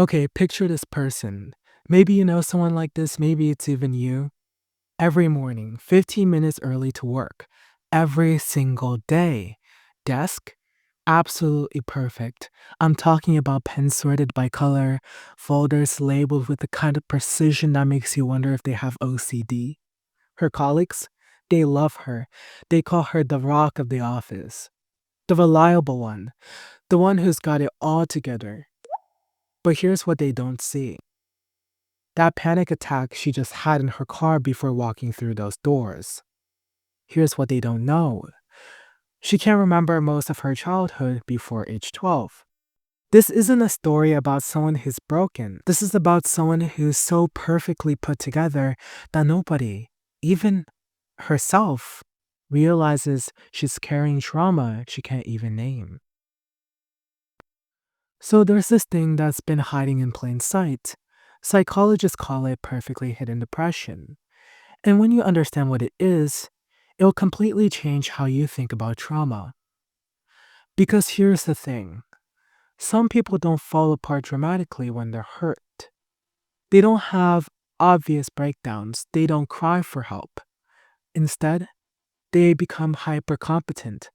Okay, picture this person. Maybe you know someone like this, maybe it's even you. Every morning, 15 minutes early to work. Every single day. Desk? Absolutely perfect. I'm talking about pens sorted by color, folders labeled with the kind of precision that makes you wonder if they have OCD. Her colleagues? They love her. They call her the rock of the office. The reliable one. The one who's got it all together. But here's what they don't see. That panic attack she just had in her car before walking through those doors. Here's what they don't know. She can't remember most of her childhood before age 12. This isn't a story about someone who's broken. This is about someone who's so perfectly put together that nobody, even herself, realizes she's carrying trauma she can't even name. So there's this thing that's been hiding in plain sight. Psychologists call it perfectly hidden depression. And when you understand what it is, it'll completely change how you think about trauma. Because here's the thing, some people don't fall apart dramatically when they're hurt. They don't have obvious breakdowns, they don't cry for help. Instead, they become hyper competent.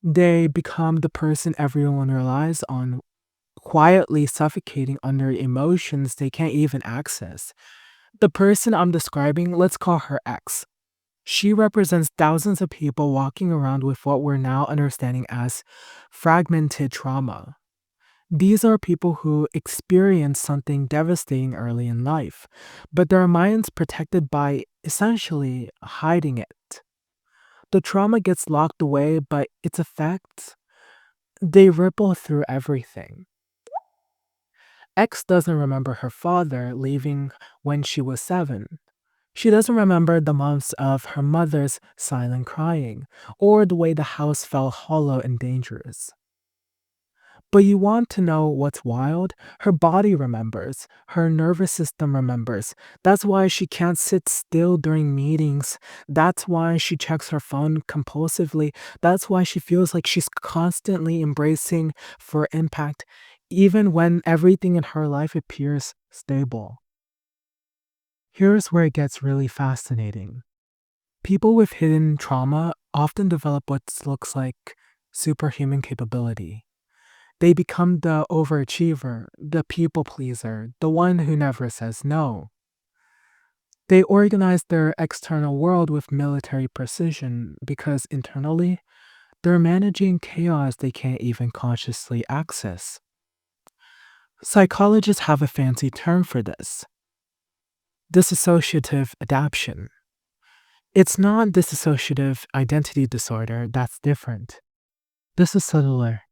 They become the person everyone relies on, quietly suffocating under emotions they can't even access. The person I'm describing, let's call her X. She represents thousands of people walking around with what we're now understanding as fragmented trauma. These are people who experience something devastating early in life, but their minds protected by essentially hiding it. The trauma gets locked away, but its effects, they ripple through everything. X doesn't remember her father leaving when she was 7. She doesn't remember the months of her mother's silent crying, or the way the house felt hollow and dangerous. But you want to know what's wild? Her body remembers. Her nervous system remembers. That's why she can't sit still during meetings. That's why she checks her phone compulsively. That's why she feels like she's constantly embracing for impact, even when everything in her life appears stable. Here's where it gets really fascinating. People with hidden trauma often develop what looks like superhuman capability. They become the overachiever, the people pleaser, the one who never says no. They organize their external world with military precision because internally, they're managing chaos they can't even consciously access. Psychologists have a fancy term for this: dissociative adaptation. It's not dissociative identity disorder, that's different. This is subtler.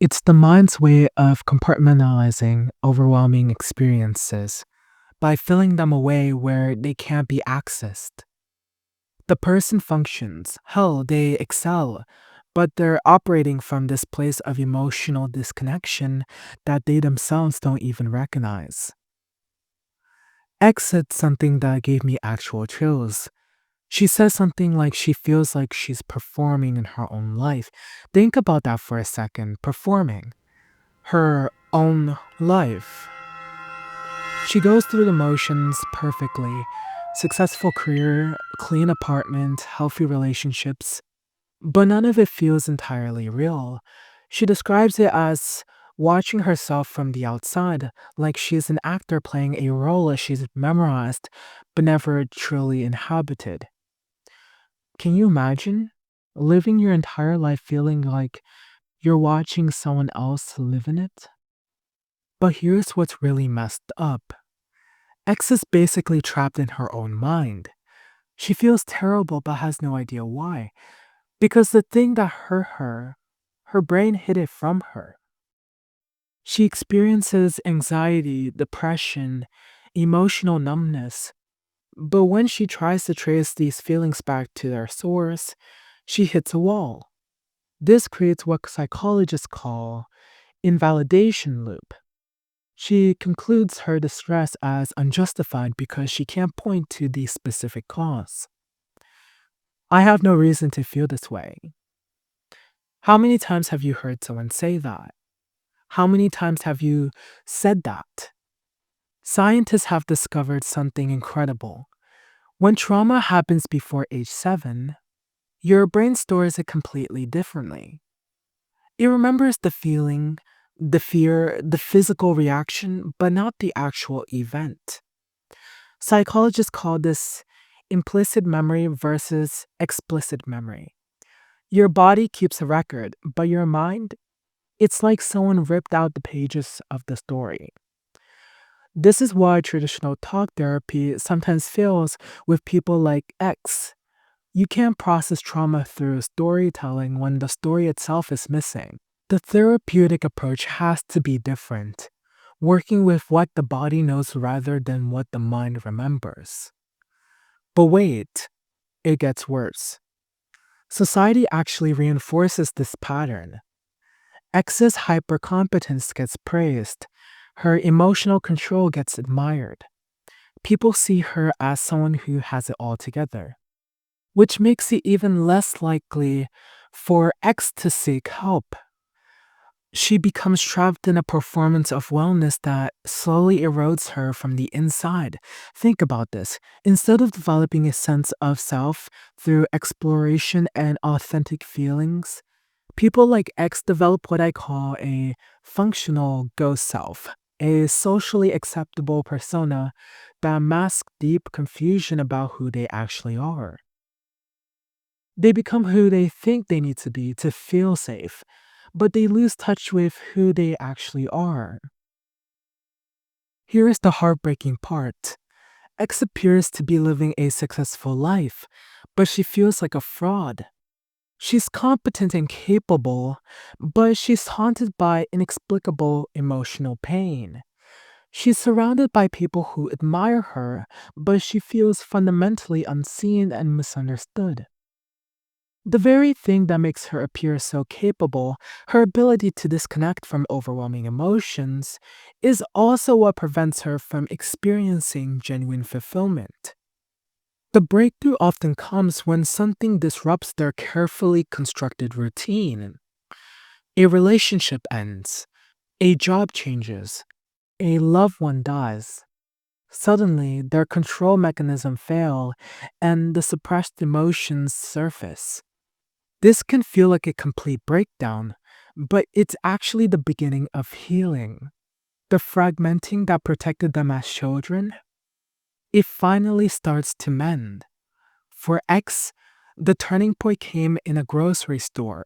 It's the mind's way of compartmentalizing overwhelming experiences by filling them away where they can't be accessed. The person functions, hell, they excel, but they're operating from this place of emotional disconnection that they themselves don't even recognize. X said something that gave me actual chills. She says something like she feels like she's performing in her own life. Think about that for a second. Performing her own life. She goes through the motions perfectly: successful career, clean apartment, healthy relationships. But none of it feels entirely real. She describes it as watching herself from the outside, like she's an actor playing a role she's memorized but never truly inhabited. Can you imagine living your entire life feeling like you're watching someone else live in it? But here's what's really messed up. X is basically trapped in her own mind. She feels terrible but has no idea why. Because the thing that hurt her, her brain hid it from her. She experiences anxiety, depression, emotional numbness. But when she tries to trace these feelings back to their source, she hits a wall. This creates what psychologists call invalidation loop. She concludes her distress as unjustified because she can't point to the specific cause. I have no reason to feel this way. How many times have you heard someone say that? How many times have you said that? Scientists have discovered something incredible. When trauma happens before age 7, your brain stores it completely differently. It remembers the feeling, the fear, the physical reaction, but not the actual event. Psychologists call this implicit memory versus explicit memory. Your body keeps a record, but your mind, it's like someone ripped out the pages of the story. This is why traditional talk therapy sometimes fails with people like X. You can't process trauma through storytelling when the story itself is missing. The therapeutic approach has to be different, working with what the body knows rather than what the mind remembers. But wait, it gets worse. Society actually reinforces this pattern. X's hypercompetence gets praised, her emotional control gets admired. People see her as someone who has it all together, which makes it even less likely for X to seek help. She becomes trapped in a performance of wellness that slowly erodes her from the inside. Think about this. Instead of developing a sense of self through exploration and authentic feelings, people like X develop what I call a functional ghost self, a socially acceptable persona that masks deep confusion about who they actually are. They become who they think they need to be to feel safe, but they lose touch with who they actually are. Here is the heartbreaking part. X appears to be living a successful life, but she feels like a fraud. She's competent and capable, but she's haunted by inexplicable emotional pain. She's surrounded by people who admire her, but she feels fundamentally unseen and misunderstood. The very thing that makes her appear so capable, her ability to disconnect from overwhelming emotions, is also what prevents her from experiencing genuine fulfillment. The breakthrough often comes when something disrupts their carefully constructed routine. A relationship ends, a job changes, a loved one dies. Suddenly, their control mechanism fail and the suppressed emotions surface. This can feel like a complete breakdown, but it's actually the beginning of healing. The fragmenting that protected them as children, it finally starts to mend. For X, the turning point came in a grocery store.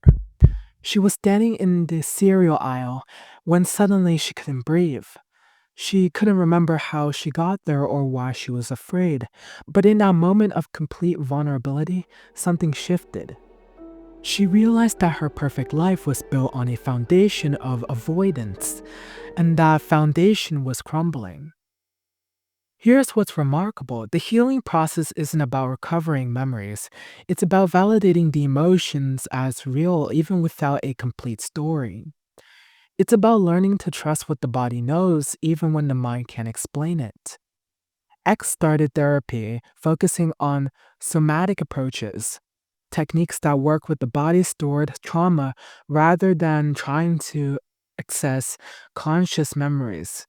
She was standing in the cereal aisle when suddenly she couldn't breathe. She couldn't remember how she got there or why she was afraid, but in that moment of complete vulnerability, something shifted. She realized that her perfect life was built on a foundation of avoidance, and that foundation was crumbling. Here's what's remarkable: the healing process isn't about recovering memories, it's about validating the emotions as real even without a complete story. It's about learning to trust what the body knows even when the mind can't explain it. X started therapy focusing on somatic approaches, techniques that work with the body's stored trauma rather than trying to access conscious memories.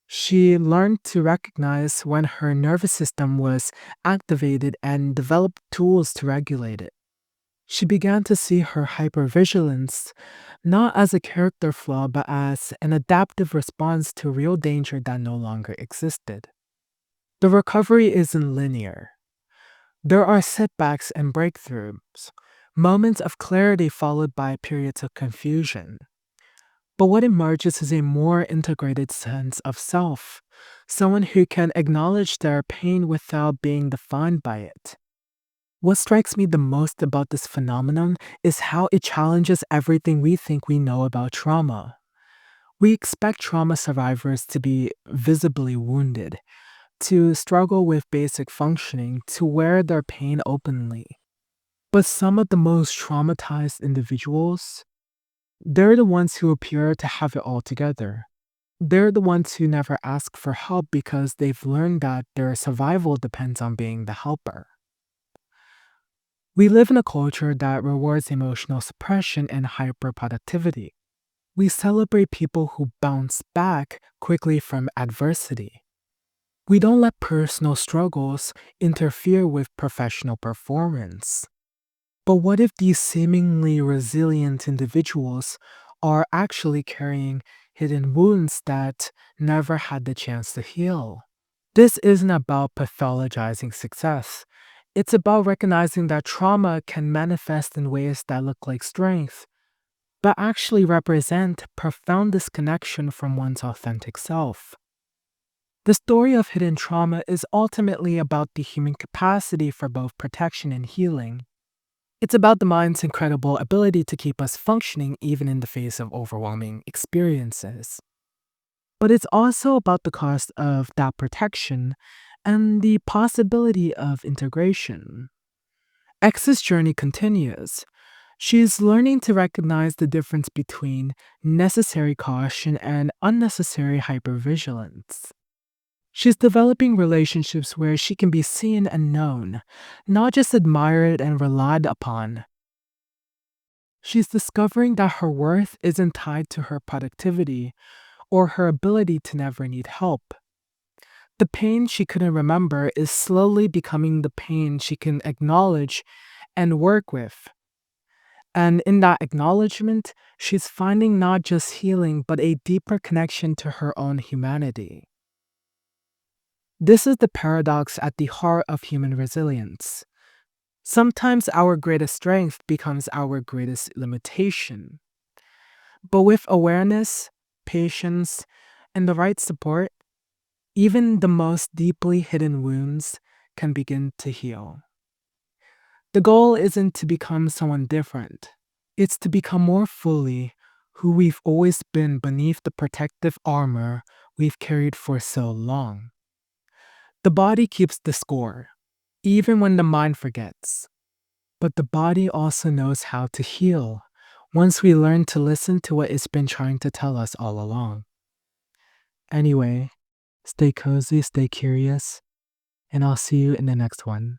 She learned to recognize when her nervous system was activated and developed tools to regulate it. She began to see her hypervigilance not as a character flaw but as an adaptive response to real danger that no longer existed. The recovery isn't linear. There are setbacks and breakthroughs, moments of clarity followed by periods of confusion. But what emerges is a more integrated sense of self, someone who can acknowledge their pain without being defined by it. What strikes me the most about this phenomenon is how it challenges everything we think we know about trauma. We expect trauma survivors to be visibly wounded, to struggle with basic functioning, to wear their pain openly. But some of the most traumatized individuals, they're the ones who appear to have it all together. They're the ones who never ask for help because they've learned that their survival depends on being the helper. We live in a culture that rewards emotional suppression and hyperproductivity. We celebrate people who bounce back quickly from adversity. We don't let personal struggles interfere with professional performance. But what if these seemingly resilient individuals are actually carrying hidden wounds that never had the chance to heal? This isn't about pathologizing success. It's about recognizing that trauma can manifest in ways that look like strength, but actually represent profound disconnection from one's authentic self. The story of hidden trauma is ultimately about the human capacity for both protection and healing. It's about the mind's incredible ability to keep us functioning even in the face of overwhelming experiences. But it's also about the cost of that protection and the possibility of integration. X's journey continues. She is learning to recognize the difference between necessary caution and unnecessary hypervigilance. She's developing relationships where she can be seen and known, not just admired and relied upon. She's discovering that her worth isn't tied to her productivity or her ability to never need help. The pain she couldn't remember is slowly becoming the pain she can acknowledge and work with. And in that acknowledgement, she's finding not just healing, but a deeper connection to her own humanity. This is the paradox at the heart of human resilience. Sometimes our greatest strength becomes our greatest limitation. But with awareness, patience, and the right support, even the most deeply hidden wounds can begin to heal. The goal isn't to become someone different, it's to become more fully who we've always been beneath the protective armor we've carried for so long. The body keeps the score, even when the mind forgets. But the body also knows how to heal once we learn to listen to what it's been trying to tell us all along. Anyway, stay cozy, stay curious, and I'll see you in the next one.